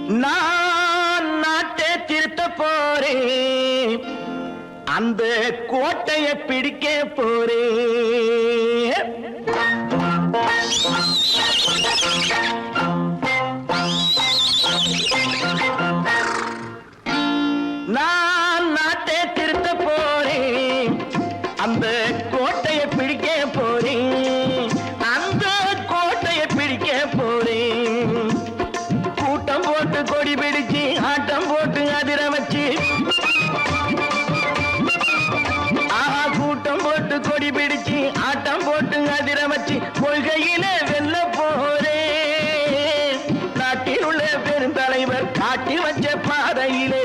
நான் நாட்டை திருத்த போறேன், அந்த கோட்டையை பிடிக்க போறேன். நான் நாட்டை திருத்த போறேன், அந்த கோட்டையை பிடிக்க போறேன், அந்த கோட்டையை பிடிக்க போறேன். கூட்டம் போட்டு கொடி பிடிச்சு ஆட்டம் போட்டு அதிர வச்சு, ஆஹா கூட்டம் போட்டு கொடி பிடிச்சு ஆட்டம் போட்டு அதிர வச்சு கொள்கையில வெல்ல போறேன். நாட்டில் உள்ள பெருந்தலைவர் காட்டி வச்ச பாதையிலே,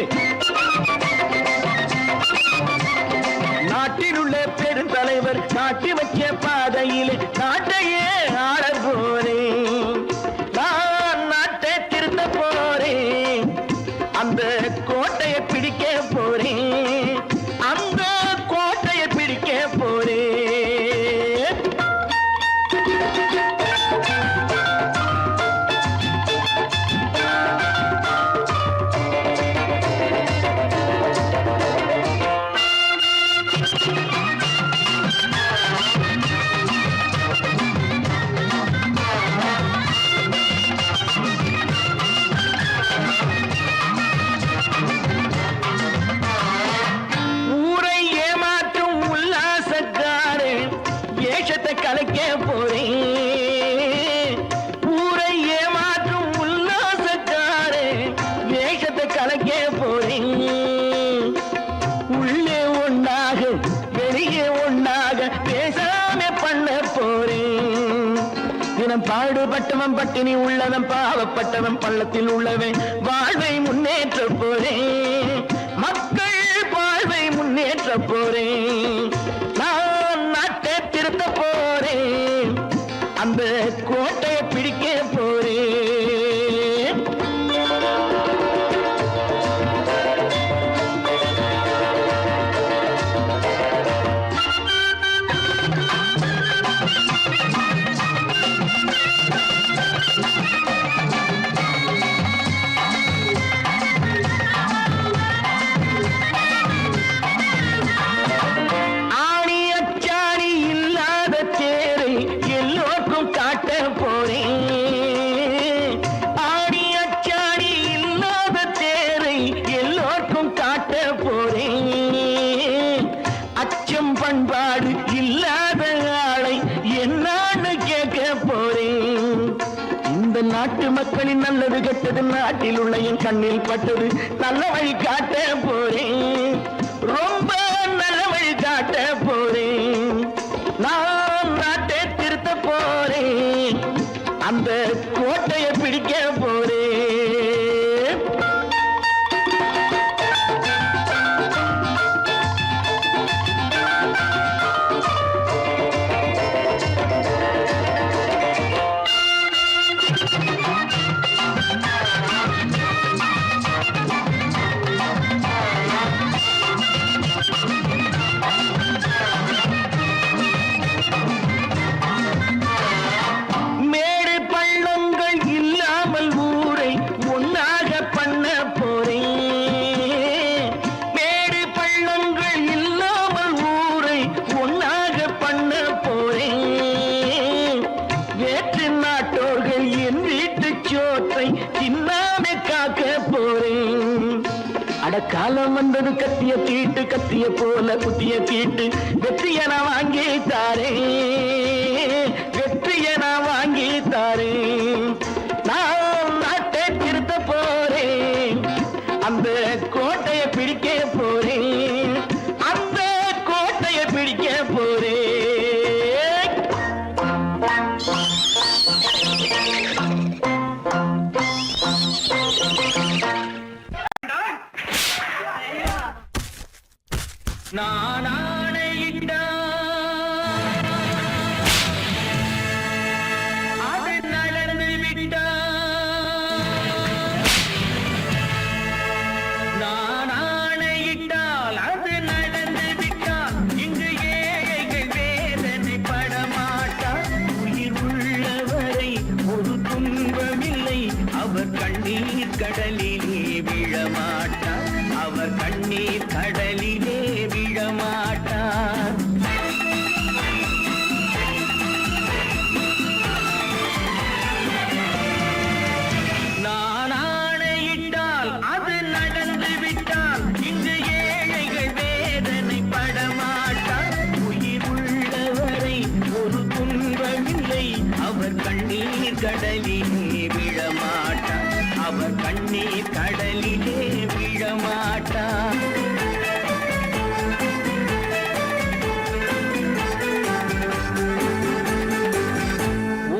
நாட்டில் உள்ள பெருந்தலைவர் காட்டி வச்ச பாதையிலே நாட்டையே ஆள போறேன். நான் நாட்டை திருத்த போறேன், அந்த கோட்டையை பிடிக்க போறேன், அந்த கோட்டையை பிடிக்க போறேன். கலைக்க போறேன், ஊரை ஏமாற்றும் உல்லாசக்காரே வேஷத்தை கலைக்க போறேன். உள்ளே ஒன்னாக வெளியே ஒன்னாக பேசாம பண்ண போறேன். தினம் பாடுபட்டவன் பட்டினி உள்ளவன் பாவப்பட்டவன் பள்ளத்தில் உள்ளவன் வாழ்வை முன்னேற்ற போறேன், மக்கள் வாழ்வை முன்னேற்ற போறேன். நான் நாட்டை திருத்த போறேன், அந்த கோட்டையை பிடிக்க போறேன். பண்பாடு இல்லாத ஆளை என்னான்னு கேட்க போறேன். இந்த நாட்டு மக்களின் நல்லது கெட்டது நாட்டில் உள்ள என் கண்ணில் பட்டது நல்ல வழி காட்ட போறேன், ரொம்ப நல்ல வழி காட்ட போறேன். நான் நாட்டை திருத்த போறேன், அந்த கோட்டையை பிடிக்க போறேன். காலம் வந்தது கத்திய தீட்டு, கத்திய போல குத்திய தீட்டு, வெற்றிய நான் வாங்கி தாரேன், வெற்றிய நான் வாங்கி தாரேன். நான் நாட்டை திருத்த போறேன், அந்த கோட்டையை பிடிக்க போறேன், அந்த கோட்டையை பிடிக்க போறேன். நான் ஆணையிட்டான், அது நடந்து விட்டான். நான் ஆணையிட்டால் அது நடந்து விட்டால், இங்கு ஏழைகள் வேதனை படமாட்டார். உயிர் உள்ளவரை ஒரு துன்பமில்லை, அவர் கண்ணீர் கண்ணீர் கடலிலே விழமாட்டார், அவர் கண்ணீர் கடலிலே விழமாட்டார். நான் ஆணையிட்டால் அது நடந்து விட்டால் இங்கு ஏழைகள் வேதனை படமாட்டார். உயிர் உள்ளவரை ஒரு துன்பமில்லை, அவர் கண்ணீர் கடலிலே விழமாட்டார், அவர் கண்ணீர் கடலிலே விழமாட்டார்.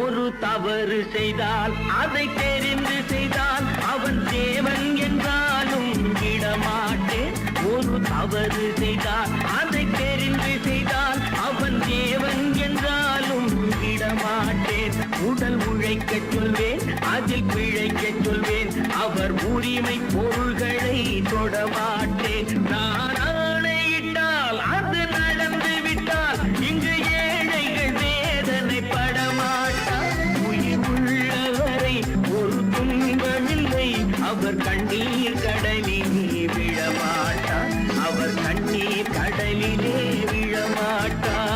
ஒரு தவறு செய்தால் அதை தெரிந்து செய்தால் அவன் தேவன் என்றாலும் விடமாட்டேன். ஒரு தவறு செய்தால் அதை தெரிந்து செய்தால் அவன் தேவன் என்றாலும் விடமாட்டேன். உடல் உழைக்கச் சொல்வேன், அதில் பிழைக்கச் சொல்வேன், அவர் உரிமை பொருள்களை தொடமாட்டேன். நான் ஆணையிட்டால் அது நடந்து விட்டால் இங்கு ஏழைகள் வேதனை படமாட்டார். உயிர் உள்ளவரை ஒரு துன்பமில்லை, அவர் கண்ணீர் கடலிலே விழமாட்டார், அவர் கண்ணீர் கடலிலே விழமாட்டார்.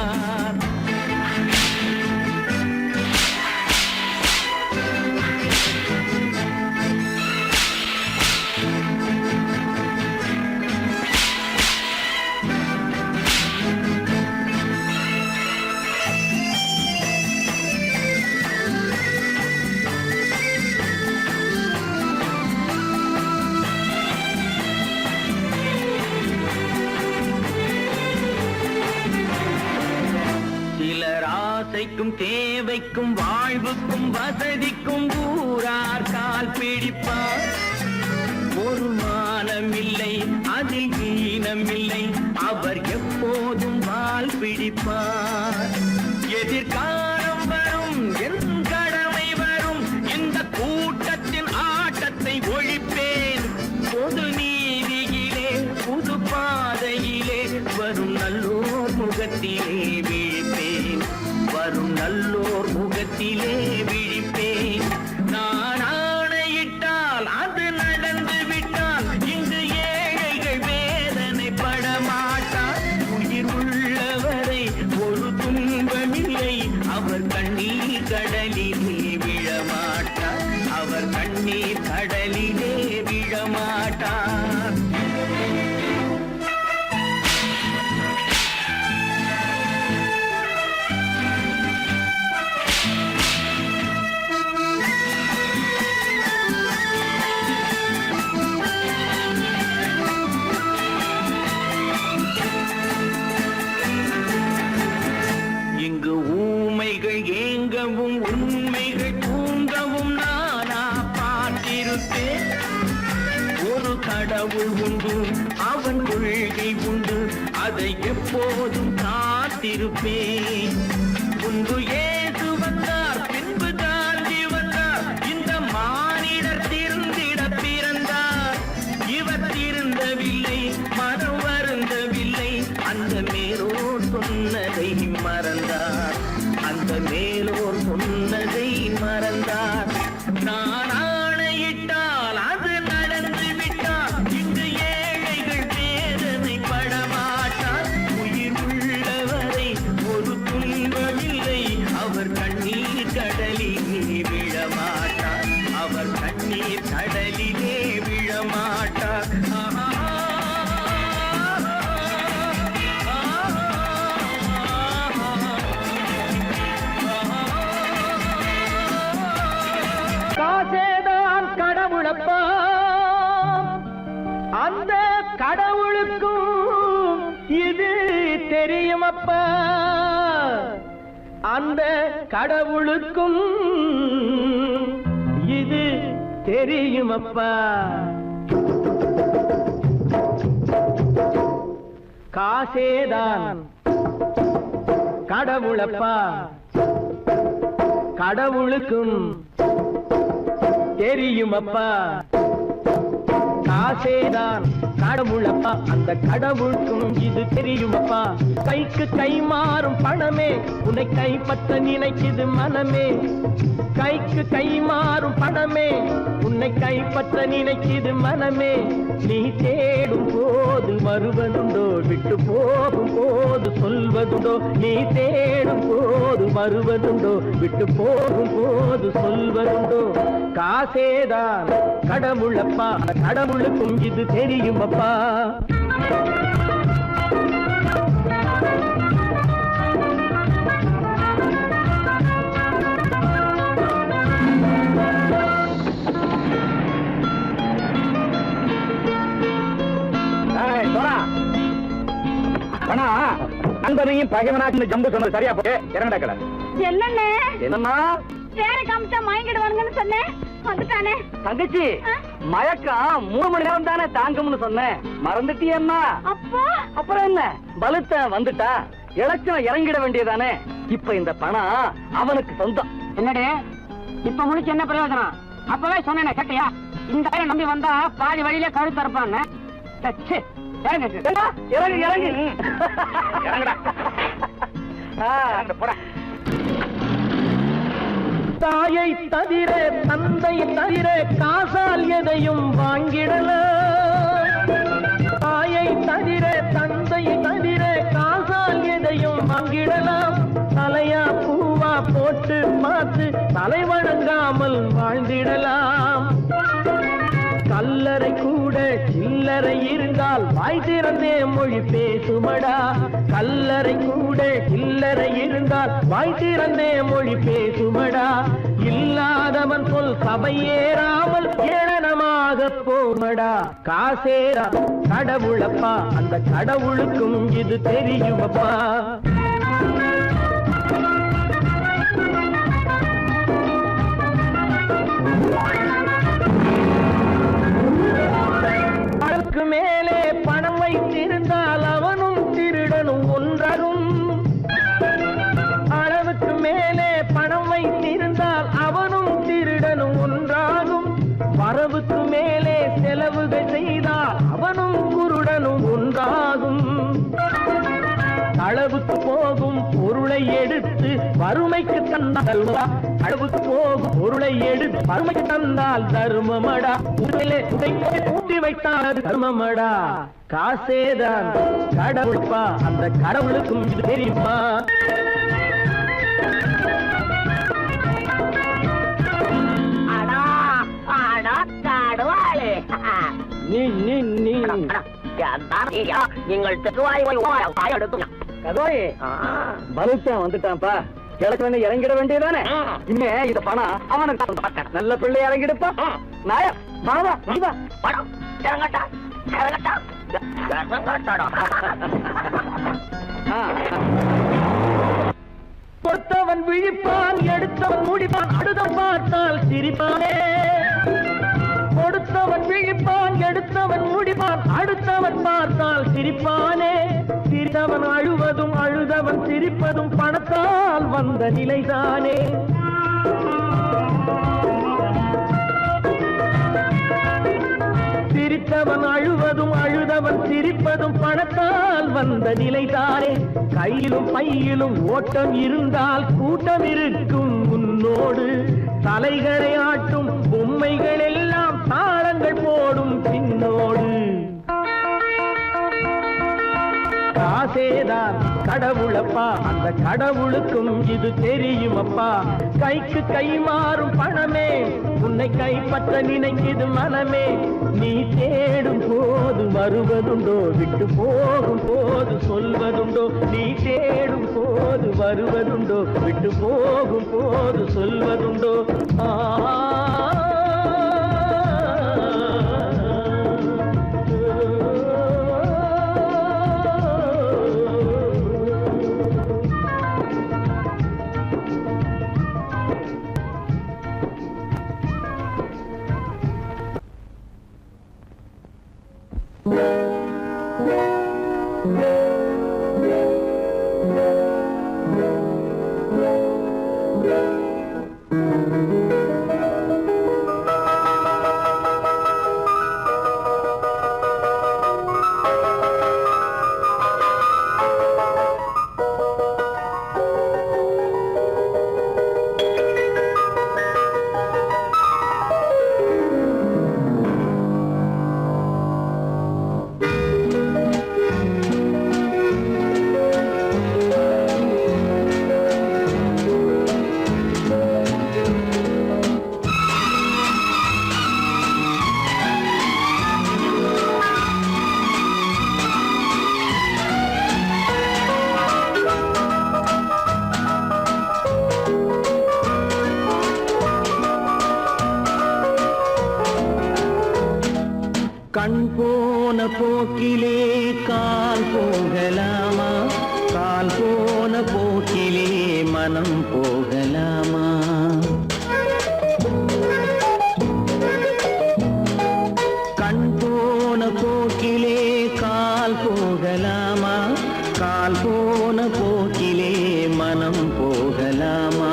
ஆசைக்கும் தேவைக்கும் வாழ்வுக்கும் வசதிக்கும் ஊரார் கால் பிடிப்பார். ஒரு மானமில்லை, அதில் ஈனமில்லை, அவர் எப்போதும் வால் பிடிப்பார். எதிர்காலம் வரும், என் கடமை வரும், இந்த கூட்டத்தின் ஆட்டத்தை ஒழிப்பேன். பொது நீதியிலே புது பாதையிலே வரும் நல்லோர் முகத்திலே விழிப்பேன், வரும் நல்லோர் முகத்திலே விழிப்பேன். நான் ஆணையிட்டால் அது நடந்து விட்டால் இங்கு ஏழைகள் வேதனை படமாட்டார். உயிர் உள்ளவரை ஒரு துன்பமில்லை, அவர் கண்ணீர் கடலிலே விழமாட்டார், அவர் கண்ணீர் கடலிலே விழமாட்டார். இங்கு ஊமைகள் ஏங்கவும் உண்மைகள் தூங்கவும் நானா பார்த்திருப்பேன். ஒரு கடவுள் உண்டு, அவன் கொள்கை உண்டு, அதை எப்போதும் காத்திருப்பேன். முன்பு இயேசு வந்தார், பின்பு காந்தி வந்தார், இந்த மானிடர் திருந்திட பிறந்தார். இவர் திருந்தவில்லை, மனம் வருந்தவில்லை, அந்த மேலோர் சொன்னதை மறந்தார், அந்த மேலோர் சொன்னதை மறந்தார். நான் ஆணையிட்டால் அது நடந்து விட்டால் இங்கு ஏழைகள் வேதனை படமாட்டார். உயிர் உள்ளவரை ஒரு துன்பமில்லை, அவர் கண்ணீர் கடலிலே விழமாட்டார், அவர் கண்ணீர் கடலிலே விழமாட்டார். காசேதான் கடவுளப்பா, அந்த கடவுளுக்கும் இது தெரியுமப்பா, அந்த கடவுளுக்கும் இது தெரியுமப்பா. காசேதான் கடவுளப்பா, கடவுளுக்கும் தெரியுமப்பா. காசேதான் கடவுளப்பா, அந்த கடவுளுக்கும் இது தெரியுமப்பா. கைக்கு கை மாறும் பணமே உன்னை கைப்பற்ற நினைக்குது மனமே. கைக்கு கை மாறும் பணமே உன்னை கைப்பற்ற நினைக்குது மனமே. நீ தேடும் போது வருவதுண்டோ, விட்டு போகும் போது சொல்வதுண்டோ. நீ தேடும் போது வருவதுண்டோ, விட்டு போகும் போது சொல்வதுண்டோ. காசேதான் கடவுளப்பா, கடவுளுக்கும் இது தெரியுமப்பா. நண்பனையும் பகைவனாக்கு ஜம்பு சொன்னது சரியா போட்டு இறங்கடா கடை. என்னண்ணே என்னம்மா வேற காமிச்சா மயங்கிடுவானுங்கன்னு சொன்னேன், வந்துட்டானே. தங்கச்சி மயக்கம் 3 மணி நேரம் தானே தாங்கும்னு சொன்னேன், மறந்துட்டியம்மா? அப்போ அப்புறம் என்ன, பலுத்த வந்துட்டா இலட்சம் இறங்கிட வேண்டியதானே. இப்ப இந்த பணம் அவனுக்கு சொந்தம். என்னடே இப்ப முடிச்சு என்ன பிரயோஜனம்? அப்பவே சொன்னேன் கேட்டியா? இந்த பேரை நம்பி வந்தா பாதி வழியிலே கழுத்து இருப்பான்னு. இறங்கு இறங்கு இறங்கடா. போடா. தாயை தவிர தந்தை தவிர காசால் எதையும் வாங்கிடலாம். தாயை தவிர தந்தை தவிர காசால் எதையும் வாங்கிடலாம். தலையா பூவா போட்டு பார்த்து தலை வணங்காமல் வாழ்ந்திடலாம். கல்லறை கூட சில்லறை இருந்தால் வாய் திறந்தே மொழி பேசுமடா. கல்லறை கூட சில்லறை இருந்தால் வாய் திறந்தே மொழி பேசுமடா. இல்லாதவன் சொல் சபையேறாமல் ஏளனமாக போமடா. காசேரா கடவுளப்பா, அந்த கடவுளுக்கும் இது தெரியுமப்பா. மேலே பணம் வைத்திருந்தால் அவனும் திருடனும் ஒன்றாகும். அளவுக்கு மேலே பணம் வைத்திருந்தால் அவனும் திருடனும் ஒன்றாகும். வரவுக்கு மேலே செலவுகள் செய்தால் அவனும் குருடனும் ஒன்றாகும். அளவுக்கு போகும் பொருளை எடுத்து வறுமைக்கு தந்தால், அளவுக்கு போகும் பொருளை எடுத்து வறுமைக்கு தந்தால் தர்மமடா. ஊட்டி வைத்தால் அது தர்மமடா. காசேதான் கடவுள்பா, அந்த கடவுளுக்கும் இது தெரியுமா? நீ நீ நீ நீங்கள் பலுத்தான் வந்துட்டான்ப்பா. கிழக்கு இறங்கிட வேண்டியதானே. இனிமே இந்த பணம் அவனுக்கு நல்ல பிள்ளை இறங்கிடுப்பா. நாயா மாவா பணம் இறங்கட்டா இறங்கட்டா. கொடுத்தவன் விழிப்பான், எடுத்தவன் முடிப்பான், அடுத்தவன் பார்த்தால் சிரிப்பானே. கொடுத்தவன் விழிப்பான், எடுத்தவன் முடிப்பான், அடுத்தவன் பார்த்தால் சிரிப்பானே. சிரித்தவன் அழுவதும் அழுதவன் சிரிப்பதும் பணத்தால் வந்த நிலைதானே. சிரித்தவன் அழுவதும் அழுதவன் சிரிப்பதும் பணத்தால் வந்த நிலைதானே. கையிலும் பையிலும் ஓட்டம் இருந்தால் கூட்டம் இருக்கும் உன்னோடு. தலைகளை ஆட்டும் பொம்மைகள் எல்லாம் தாளங்கள் போடும் பின்னோடு. காசேதான் கடவுளப்பா, அந்த கடவுளுக்கும் இது தெரியுமப்பா. கைக்கு கை மாறும் பணமே உன்னை கைப்பற்ற நினைக்குது மனமே. நீ தேடும் போது வருவதுண்டோ, விட்டு போகும் போது சொல்வதுண்டோ. நீ தேடும் போது வருவதுண்டோ, விட்டு போகும் போது சொல்வதுண்டோ. கண் போன போக்கிலே கால் போகலாமா, கால் போன போக்கிலே மனம் போகலாமா? கண் போன போக்கிலே கால் போகலாமா, கால் போன போக்கிலே மனம் போகலாமா?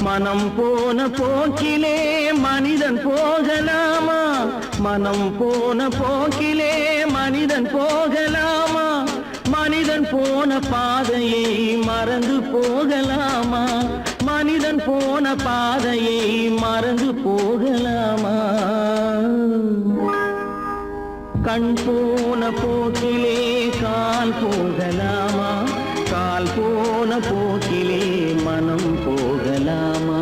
மனம் போன போக்கிலே மனிதன் போகலாமா, மனம் போன போக்கிலே மனிதன் போகலாமா? மனிதன் போன பாதையை மறந்து போகலாமா, மனிதன் போன பாதையை மறந்து போகலாமா? கண் போன போக்கிலே கால் போகலாமா, கால் போன போக்கிலே மனம் போகலாமா?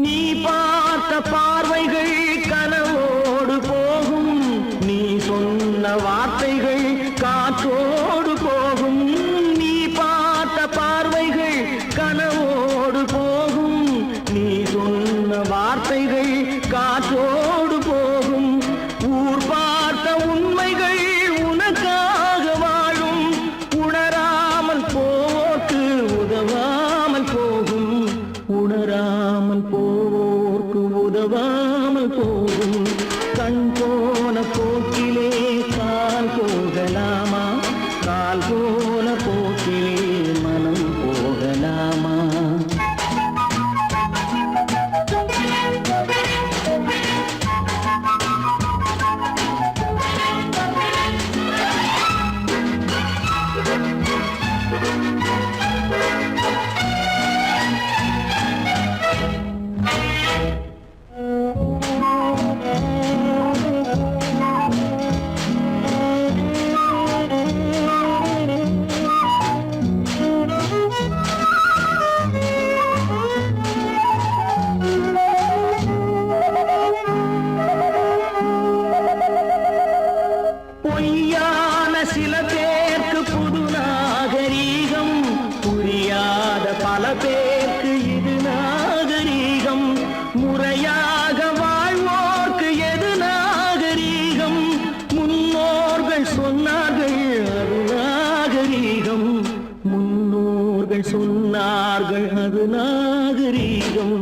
நீ பார்த்த பார்வைகள் கனவோடு போகும், நீ சொன்ன வார்த்தைகள் காற்றோடு போகும். நீ பார்த்த பார்வைகள் கனவோடு போகும், நீ சொன்ன வார்த்தைகள் காற்றோடு போகும். ஊர் பார்த்த உண்மைகள் உனக்காக வாழும், உணராமல் போக்கு உதவாமல் போகும், உணராமல் போவோர்க்கு உதவாமல் போகும். கண் போன போக்கிலே கால் போகலாமா, கால் போன போக்கிலே மனம் போகலாமா? பொய்யான சில பேருக்கு புது நாகரீகம், புரியாத பல பேருக்கு இது நாகரீகம். முறையாக வாழ்வோர்க்கு எது நாகரீகம்? முன்னோர்கள் சொன்னார்கள் அது நாகரீகம், முன்னோர்கள் சொன்னார்கள் அது நாகரீகம்.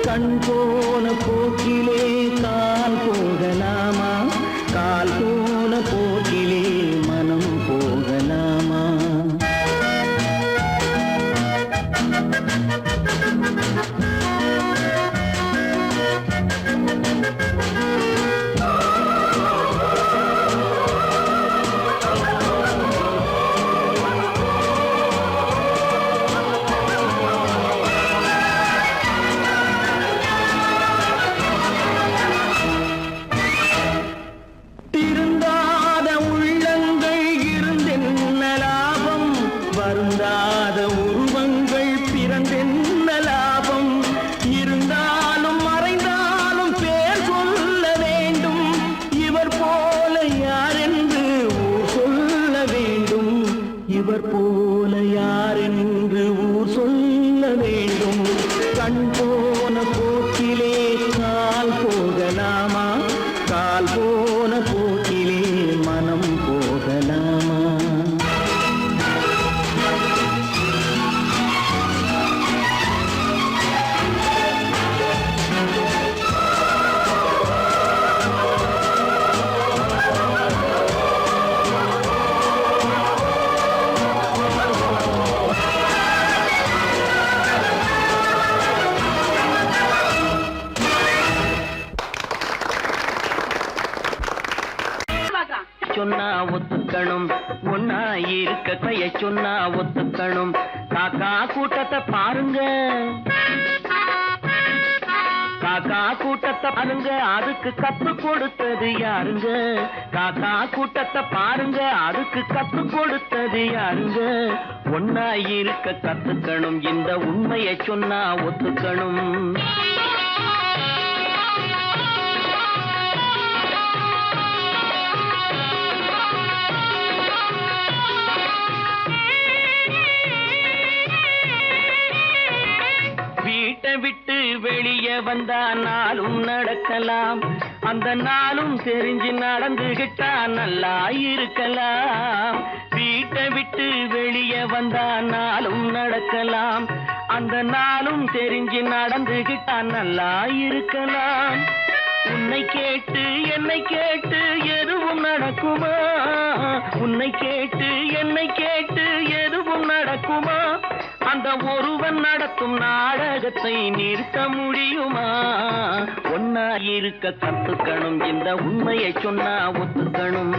கண் போன போக்கிலே கால் போகலாமா, கால் போன போக்கிலே மனம் போகலாமா? திருந்தாத உள்ளங்கள் இருந்தென்ன லாபம், வருந்தாத உருவங்கள் பிறந்தென்ன லாபம்? இருந்தாலும் மறைந்தாலும் பேர் சொல்ல வேண்டும், இவர் போல யாரென்று ஊர் சொல்ல வேண்டும், இவர் போல யாரென்று ஊர் சொல்ல வேண்டும். கண் போன போக்கிலே கால் போகலாமா, கால் போன போக்கிலே மனம் போகலாமா? சொன்னா ஒத்துக்கணும், ஒன்னா இருக்க கைய சொன்னா ஒத்துக்கணும். காக்கா கூட்டத்தை பாருங்க, காக்கா கூட்டத்தை பாருங்க, அதுக்கு கத்து கொடுத்தது யாருங்க? காக்கா கூட்டத்தை பாருங்க, அதுக்கு கத்து கொடுத்தது யாருங்க? ஒன்னா இருக்க கத்துக்கணும், இந்த உண்மையை சொன்னா ஒத்துக்கணும். வீட்டை விட்டு வெளியே வந்தா நாளும் நடக்கலாம், அந்த நாளும் தெரிஞ்சு நடந்துகிட்டா நல்லா இருக்கலாம். வீட்டை விட்டு வெளியே வந்தா நாளும் நடக்கலாம், அந்த நாளும் தெரிஞ்சு நடந்துகிட்டா நல்லா இருக்கலாம். உன்னை கேட்டு என்னை கேட்டு எதுவும் நடக்குமா? உன்னை கேட்டு என்னை கேட்டு எதுவும் நடக்குமா? அந்த ஒருவன் நடத்தும் நாடகத்தை நிறுத்த முடியுமா? ஒன்னா இருக்க கத்துக்கணும், இந்த உண்மையை சொன்னா ஒத்துக்கணும்.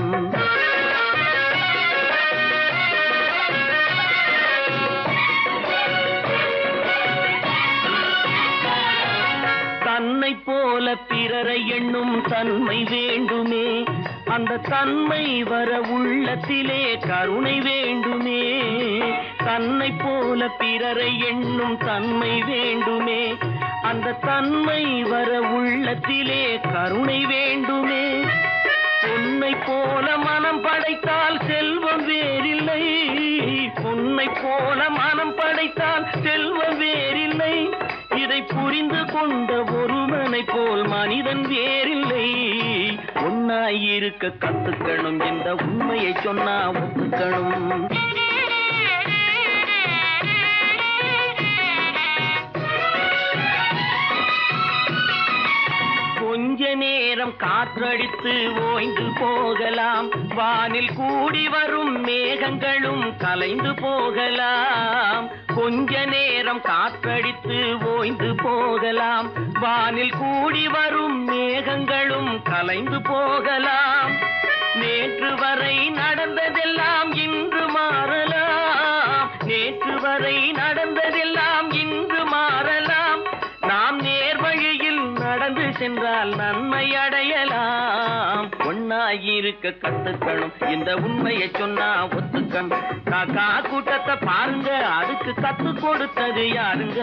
தன்னை போல பிறரை எண்ணும் தன்மை வேண்டுமே, அந்த தன்மை வர உள்ளத்திலே கருணை வேண்டுமே. தன்னை போல பிறரை எண்ணும் தன்மை வேண்டுமே, அந்த தன்மை வர உள்ளத்திலே கருணை வேண்டுமே. பொன்னை போல மனம் படைத்தால் செல்வம் வேறில்லை, பொன்னை போல மனம் படைத்தால் செல்வம் வேறில்லை. இதை புரிந்து கொண்ட ஒருவனை போல் மனிதன் வேறில்லை. ஒன்னாயிருக்க கத்துக்கணும், இந்த உண்மையை சொன்னா ஒத்துக்கணும். கொஞ்ச நேரம் காற்றடித்து ஓய்ந்து போகலாம், வானில் கூடி வரும் மேகங்களும் கலைந்து போகலாம். கொஞ்ச நேரம் காற்றடித்து ஓய்ந்து போகலாம், வானில் கூடி வரும் மேகங்களும் கலைந்து போகலாம். நேற்று வரை நடந்ததெல்லாம் இன்று மாறலாம், நேற்று வரை நடந்ததெல்லாம் இன்று மாறலாம். நாம் நேர்வழியில் நடந்து சென்றால் நன்மை அடையலாம். ஒன்னாயிருக்க கத்துக்கணும், இந்த உண்மையை சொன்னா ஒத்துக்கணும். காக்கா கூட்டத்தை பாருங்க, அதுக்கு கத்து கொடுத்தது யாருங்க?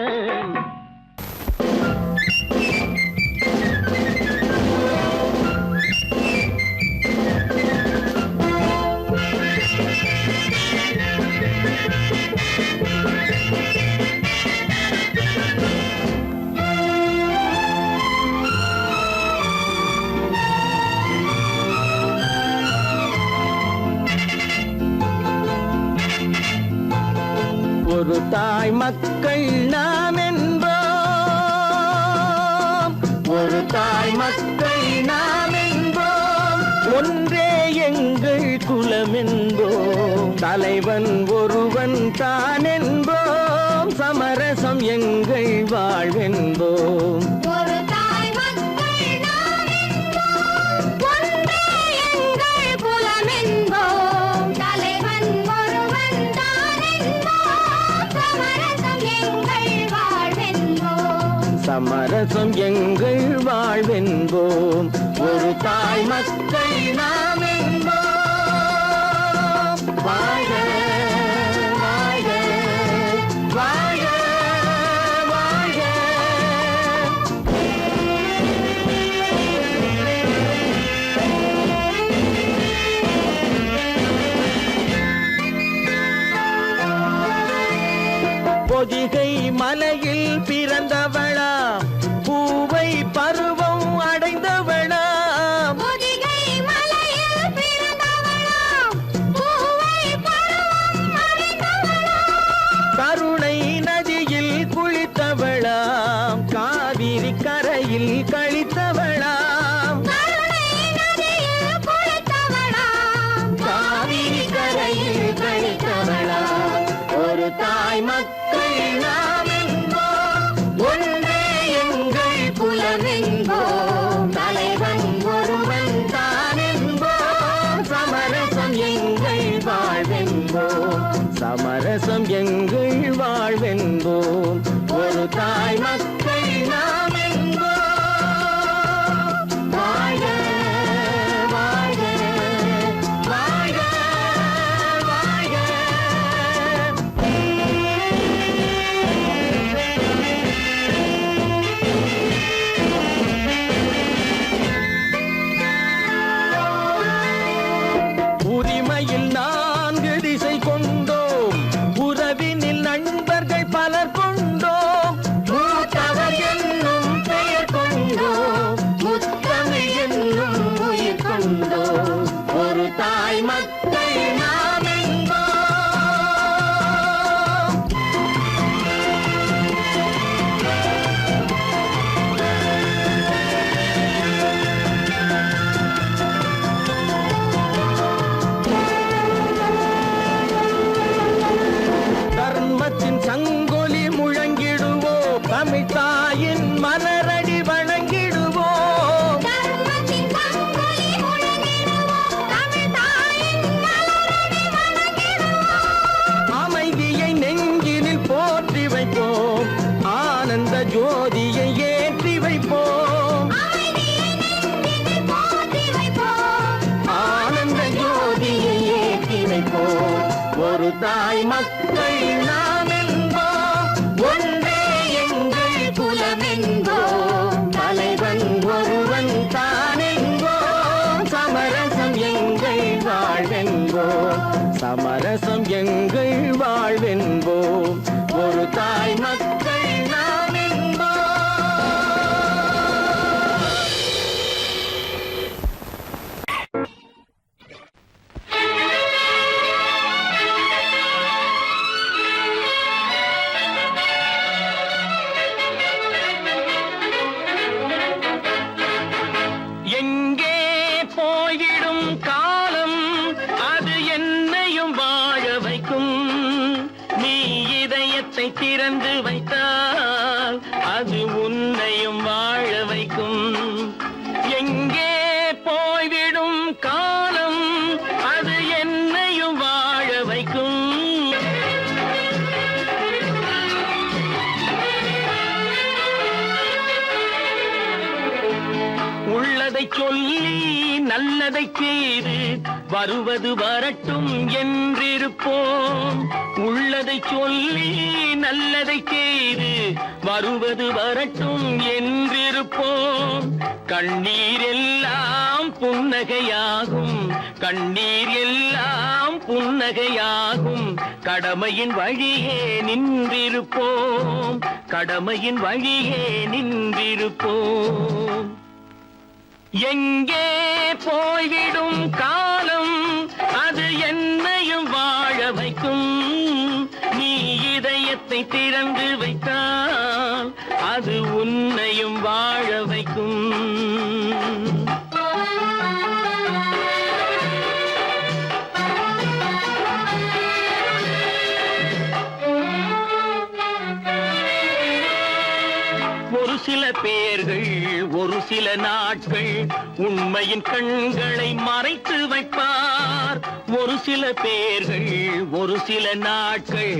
ஒரு தாய் மக்கள் நாம் என்போம், ஒரு தாய் மக்கள் நாம் என்போம். ஒன்றே எங்கள் குலம் என்போம், தலைவன் ஒருவன் தான் என்போம். சமரசம் எங்கள் வாழ்வென்போம். சமரசம் எங்கள் வாழ்வென்போம், ஒரு தாய் மக்கள் நாம் என்போம். வாழ்க வாழ்க வாழ்க வாழ்க. பொதிகை மலையில் பிறந்தவளா, பூவை பருவம் அடைந்தவளா. பொதிகை மலையில் பிறந்தவளா, பூவை பருவம் அடைந்தவளா. கருணை நதியில் குளித்தவளாம், காவிரி கரையில் கழித்தவளாம். கருணை நதியில் குளித்தவளாம், காவிரி கரையில் கழித்தவளாம். ஒரு தாய் மக்கள் நாம் என்போம், ஒன்றே எங்கள் குலம் என்போம். தலைவன் ஒருவன் தான் என்போம். சமரசம் எங்கள் வாழ்வென்போம், சமரசம் எங்கள் வாழ்வென்போம். ஒரு தாய் மக்கள் நாம் என்போம். தர்மத்தின் சங்கொலி முழங்கிடுவோம், தமிழ் தாயின் மலரடி வணங்கிடுவோம். அமைதியை நெஞ்சினில் போற்றி வைப்போம், ஆனந்த ஜோதியை ஏற்றி வைப்போம். ஆனந்த ஜோதியை ஏற்றி வைப்போம். ஒரு தாய் மக்கள் நாம் என்போம், ஒன்றே எங்கள் குலம் என்போம். தலைவன் ஒருவன் தான் என்போம், சமரசம் எங்கள் வாழ்வென்போம். சமரசம் எங்கள் வாழ்வென்போம். ஒரு தாய் மக்கள் நாம் என்போம். எங்கே போய்விடும் காலம், அது என்னையும் வாழ வைக்கும். நீ இதயத்தை திறந்து வைத்தால் அது உன்னையும் வாழ வைக்கும். எங்கே போய்விடும் காலம், அது என்னையும் வாழ வைக்கும். உள்ளதை சொல்லி நல்லதை செய்து வருவது வரட்டும் என்றிருப்போம். உள்ளதை சொல்லி நல்லதை செய்து வருவது வரட்டும் என்றிருப்போம். கண்ணீர் எல்லாம் புன்னகையாகும், கண்ணீர் எல்லாம் புன்னகையாகும். கடமையின் வழியே நின்றிருப்போம், கடமையின் வழியே நின்றிருப்போம். எங்கே போய்விடும் காலம், அது என்னையும் வாழ வைக்கும். நீ இதயத்தை திறந்து வைத்தால் அது உன்னையும் வாழ வைக்கும். ஒரு சில பேர்கள் ஒரு சில நாட்கள் உண்மையின் கண்களை மறைத்து வைப்பார். ஒரு சில பேர்கள் ஒரு சில நாட்கள்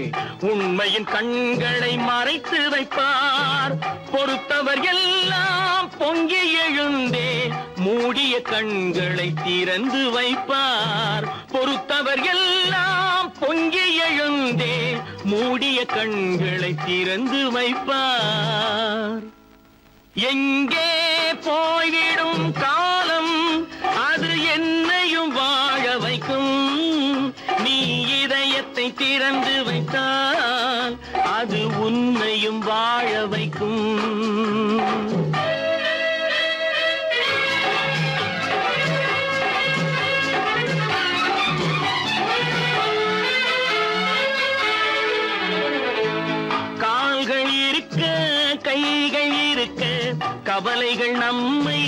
உண்மையின் கண்களை மறைத்து வைப்பார். பொறுத்தவர் எல்லாம் பொங்கி எழுந்தே மூடிய கண்களை திறந்து வைப்பார். பொறுத்தவர் எல்லாம் பொங்கி எழுந்தே மூடிய கண்களை திறந்து வைப்பார். எங்கே போய்விடும் காலம், அது என்னையும் வாழ வைக்கும். நீ இதயத்தை திறந்து வைத்தால் அது உன்னையும் வாழ வைக்கும். கால்கள் இருக்க கைகள் இருக்க கவலைகள் நம்மை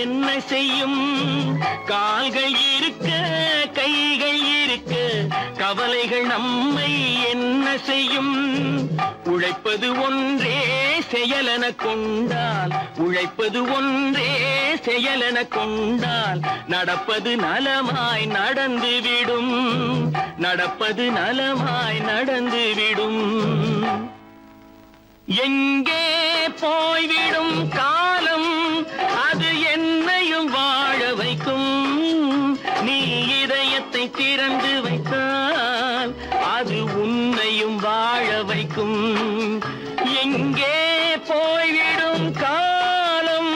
என்ன செய்யும்? கால்கள் இருக்க கைகள் இருக்க கவலைகள் நம்மை என்ன செய்யும்? உழைப்பது ஒன்றே செயலென கொண்டால், உழைப்பது ஒன்றே செயலென கொண்டால் நடப்பது நலமாய் நடந்துவிடும், நடப்பது நலமாய் நடந்துவிடும். எங்கே போய்விடும் காலம், அது என்னையும் வாழ வைக்கும். நீ இதயத்தை திறந்து வைத்தால் அது உன்னையும் வாழ வைக்கும். எங்கே போய்விடும் காலம்.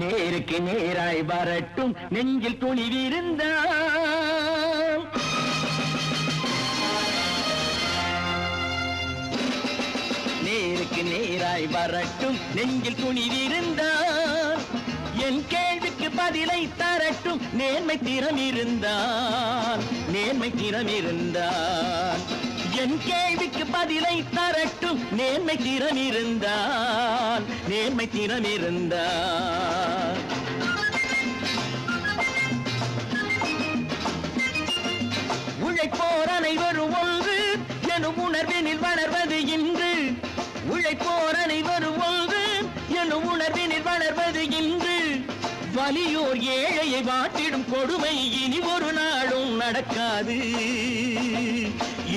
நேருக்கு நேராய் வரட்டும் நெஞ்சில் துணிவிருந்தால், நேருக்கு நேராய் வரட்டும் நெஞ்சில் துணிவிருந்தால், என் கேள்விக்கு பதிலை தரட்டும் நேர்மை திறம் இருந்தால், நேர்மை திறம் இருந்தால். என் கேள்விக்கு பதிலை தரட்டும். நேர்மை திறம் இருந்தால், நேர்மை திறம் இருந்தால். உழைப்போர் அனைவரும் ஒன்று எனும் உணர்வினில் வளர்வது இன்று. உழைப்போர் அனைவரும் ஒன்று எனும் உணர்வினில் வளர்வது இன்று. வலியோர் ஏழையை வாட்டிடும் கொடுமை இனி ஒரு நாளும் நடக்காது,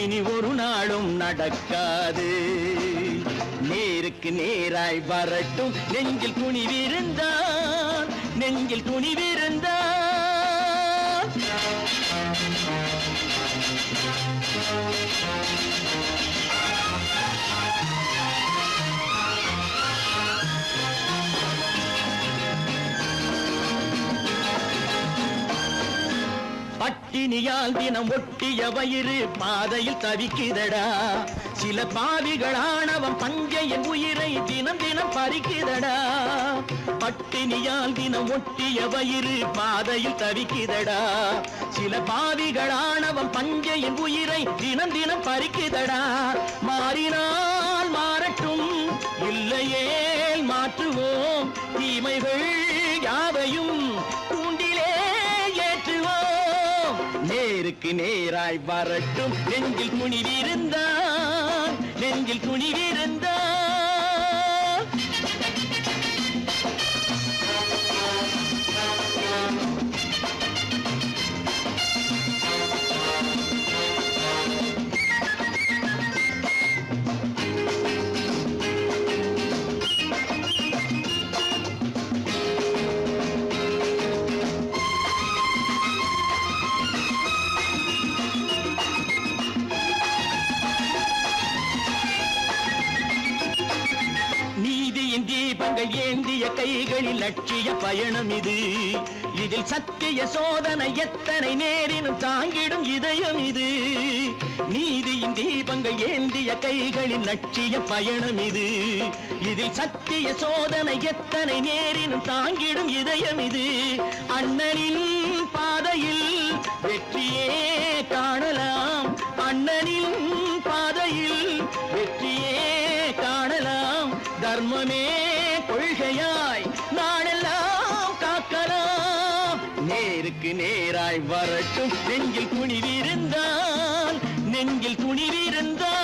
இனி ஒரு நாளும் நடக்காது. நேருக்கு நேராய் வரட்டும், நெஞ்சில் துணிவிருந்தான், நெஞ்சில் துணிவிருந்தான். பட்டினியால் தினம் ஒட்டிய வயிறு பாதையில் தவிக்குதடா. சில பாவிகளானவன் பஞ்சையின் உயிரை தினம் தினம் பறிக்குதடா. பட்டினியால் தினம் ஒட்டிய வயிறு பாதையில் தவிக்குதடா. சில பாவிகளானவன் பஞ்சையின் உயிரை தினம் தினம் பறிக்குதடா. மாறினால் மாறட்டும், இல்லையே மாற்றுவோம். தீமைகள் யாவையும் கூண்டிலே ஏற்றுவோம். நேருக்கு நேராய் வரட்டும், நெஞ்சில் துணிவிருந்தான், நெஞ்சில் துணிவிருந்தான். தீபங்கள் ஏந்திய கைகளில் லட்சிய பயணம் இது. இதில் சத்திய சோதனை எத்தனை நேரினும் தாங்கிடும் இதயம் இது. நீதியின் தீபங்கள் ஏந்திய கைகளில் லட்சிய பயணம் இது. இதில் சத்திய சோதனை எத்தனை நேரினும் தாங்கிடும் இதயம் இது. அண்ணனின் பாதையில் வெற்றியே காணலாம், அண்ணனின் பாதையில் வெற்றியே காணலாம். தர்மமே கொள்கையாய் நாளெல்லாம் காக்கலாம். நேருக்கு நேராய் வரட்டும், நெஞ்சில் துணிவிருந்தான், நெஞ்சில் துணிவிருந்தான்.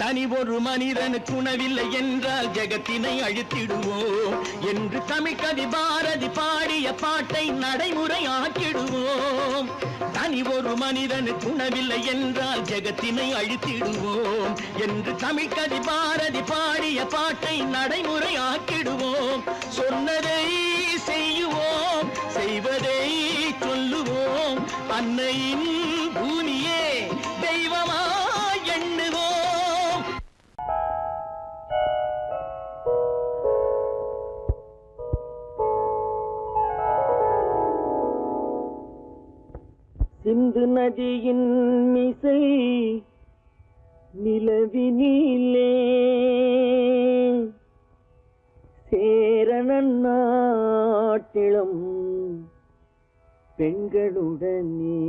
தனி ஒரு மனிதனுக்கு உணவில்லை என்றால் ஜெகத்தினை அழித்திடுவோம் என்று தமிழ் கவி பாரதி பாடிய பாட்டை நடைமுறை ஆக்கிடுவோம். தனி ஒரு மனிதனுக்கு உணவில்லை என்றால் ஜெகத்தினை அழித்திடுவோம் என்று தமிழ் கவி பாரதி பாடிய பாட்டை நடைமுறை ஆக்கிடுவோம். சொன்னதை செய்யுவோம், செய்வதை சொல்லுவோம். அன்னையின் பூமியே தெய்வமா எண்ணுவோம். சிந்து நதியின் மிசை நிலவினிலே சேரணன் நாட்டிளம் பெண்களுடனே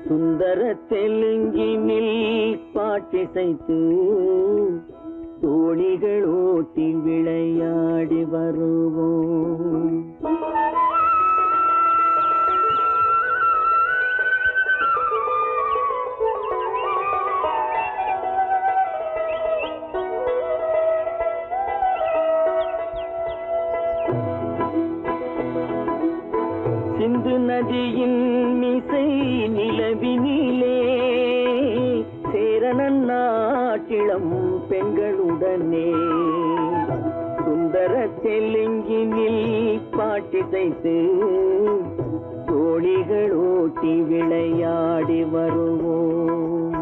சுந்தர தெலுங்கினில் பாட்டிசைத்து தோணிகள் ஓட்டி விளையாடி வருவோம். சிந்து நதியின் மிசை நிலவினிலே சேரணன் நாட்டிளம் பெண்களுடனே சுந்தர தெலுங்கினில் பாட்டிசைத்து தோணிகள் ஓட்டி விளையாடி வருவோம்.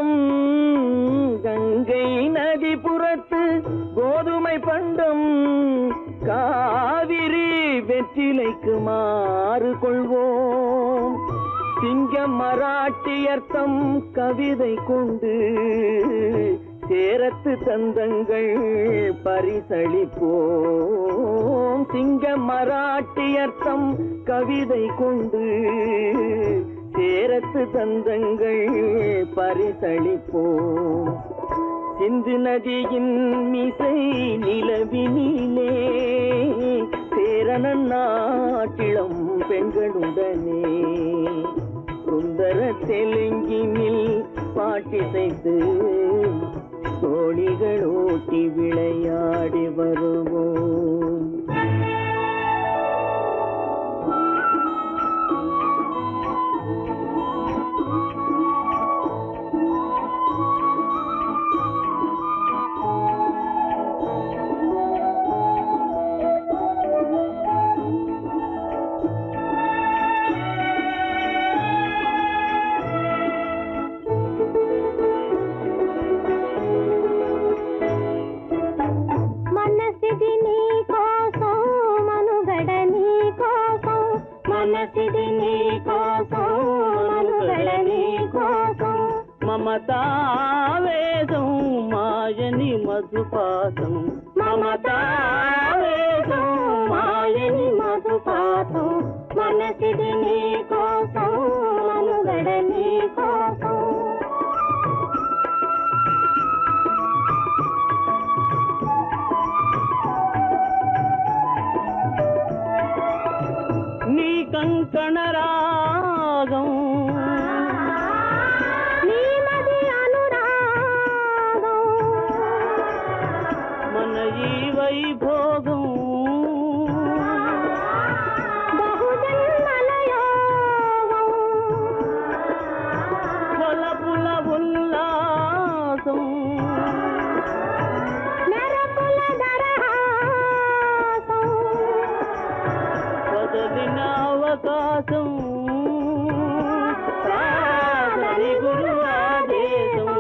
பண்டம் கங்கை நதிபுறத்து கோதுமை பண்டம் காவிரி வெற்றிலைக்கு மாறு கொள்வோம் சிங்கம் மராட்டியர்த்தம் கவிதை கொண்டு சேரத்து தந்தங்கள் பரிசளிப்போம் சிங்கம் மராட்டியர்த்தம் கவிதை கொண்டு சேரத்து தந்தங்கள் பரிசளிப்போம் சிந்து நதியின் மிசை நிலவினிலே சேரணன் நாட்டிளம் பெண்களுடனே சுந்தர தெலுங்கினில் பாட்டிசைத்து தோழிகள் ஓட்டி விளையாடி வருவோம் మమతావేదం మాయని మధుపాతం మమతావేదం మాయని మధుపాతం మనసిది నీ కోసం మనుగడ నీ కోసం నీ కంకణ రాగం వైభోగం కొలపుల ఉల్లాసం వదలిన అవకాశం గురు ఆదేశం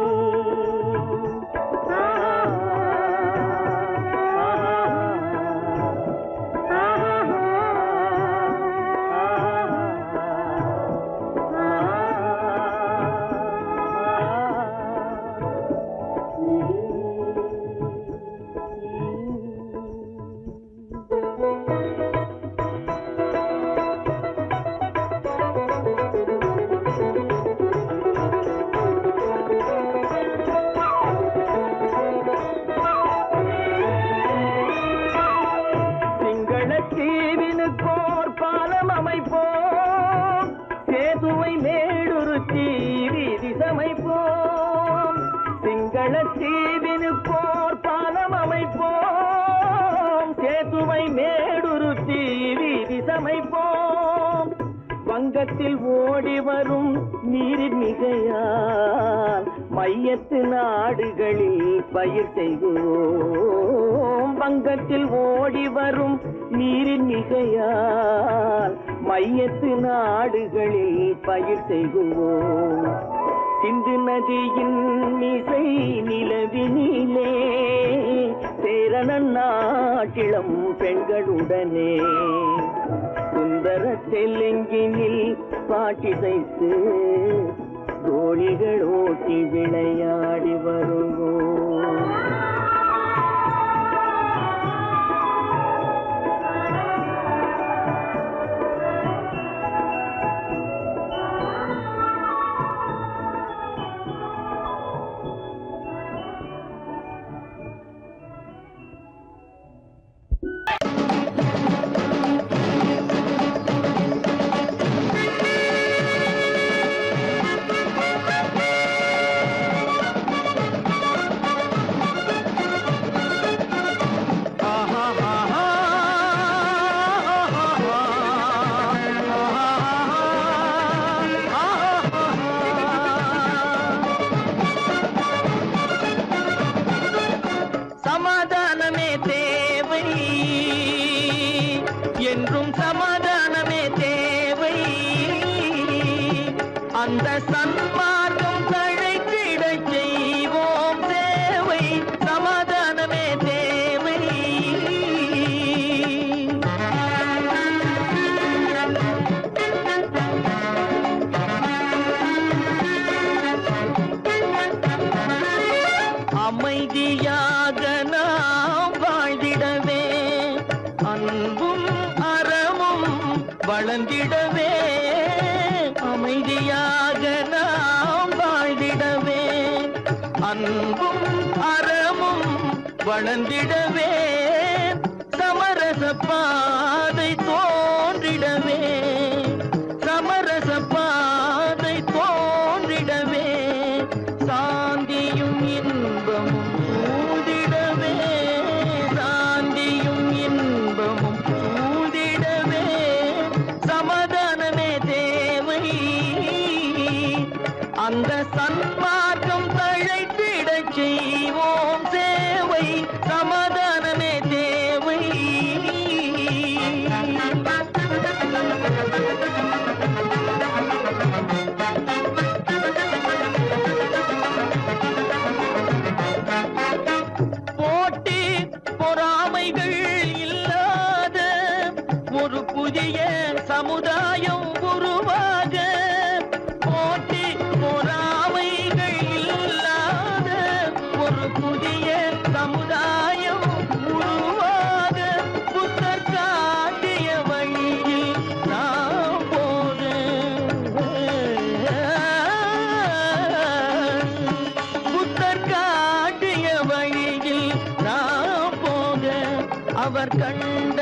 தீவினுக்கோர் பாலம் அமைப்போம் சேதுவை மேடுருத்தி வீதி சமைப்போம் வங்கத்தில் ஓடி வரும் நீரின் மிகையால் மையத்து நாடுகளில் பயிர் செய்வோம் வங்கத்தில் ஓடி வரும் நீரின் மிகையால் மையத்து நாடுகளில் பயிர் செய்வோம் சிந்து நதியின் மிசை நிலவினிலே சேரணன் நாட்டிளம் பெண்களுடனே சுந்தர தெலுங்கினில் பாட்டிசைத்து தோழிகள் ஓட்டி விளையாடி வருவோம் அமைதியாக நாம் வாழ்ந்திடவே அன்பும் அறமும் வளர்ந்திடவே அமைதியாக நாம் வாழ்ந்திடவே அன்பும் அறமும் வளர்ந்திடவே சமரச பாதை தோன்றிடவே சமரச பாதை தோன்றிடவே சாந்தியும் இன்பமும் சூழ்ந்திடவே சாந்தியும் இன்பமும் சூழ்ந்திடவே சமாதானமே தேவை அந்த சன்மார்க்கம் தழைத்திடச் செய்வோம் சேவை சமாதானமே தேவை போட்டி பொறாமைகள் இல்லாத ஒரு புதிய சமுதாயம் உருவாக போட்டி பொறாமைகள் இல்லாத ஒரு புதிய சமுதாயம் உருவாக புத்தர் காட்டிய வழியில் நாம் போக புத்தர் காட்டிய வழியில் நாம் போக அவர் கண்ட